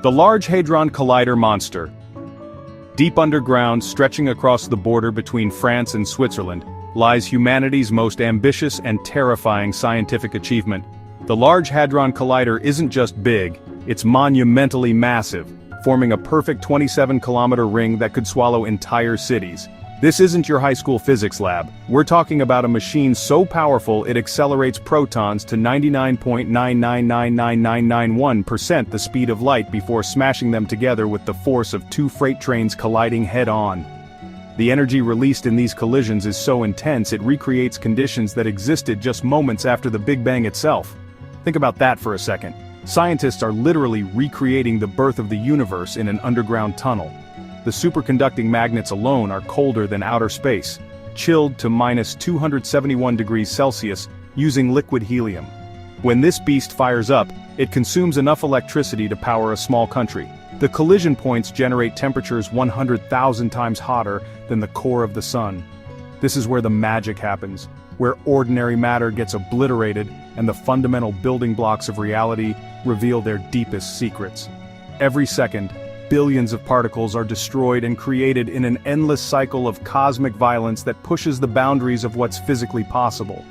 The Large Hadron Collider Monster. Deep underground, stretching across the border between France and Switzerland, lies humanity's most ambitious and terrifying scientific achievement. The Large Hadron Collider isn't just big, it's monumentally massive, forming a perfect 27-kilometer ring that could swallow entire cities. This isn't your high school physics lab. We're talking about a machine so powerful it accelerates protons to 99.9999991% the speed of light before smashing them together with the force of two freight trains colliding head-on. The energy released in these collisions is so intense it recreates conditions that existed just moments after the Big Bang itself. Think about that for a second. Scientists are literally recreating the birth of the universe in an underground tunnel. The superconducting magnets alone are colder than outer space, chilled to -271°C using liquid helium. When this beast fires up, it consumes enough electricity to power a small country. The collision points generate temperatures 100,000 times hotter than the core of the sun. This is where the magic happens, where ordinary matter gets obliterated and the fundamental building blocks of reality reveal their deepest secrets. Every second, billions of particles are destroyed and created in an endless cycle of cosmic violence that pushes the boundaries of what's physically possible.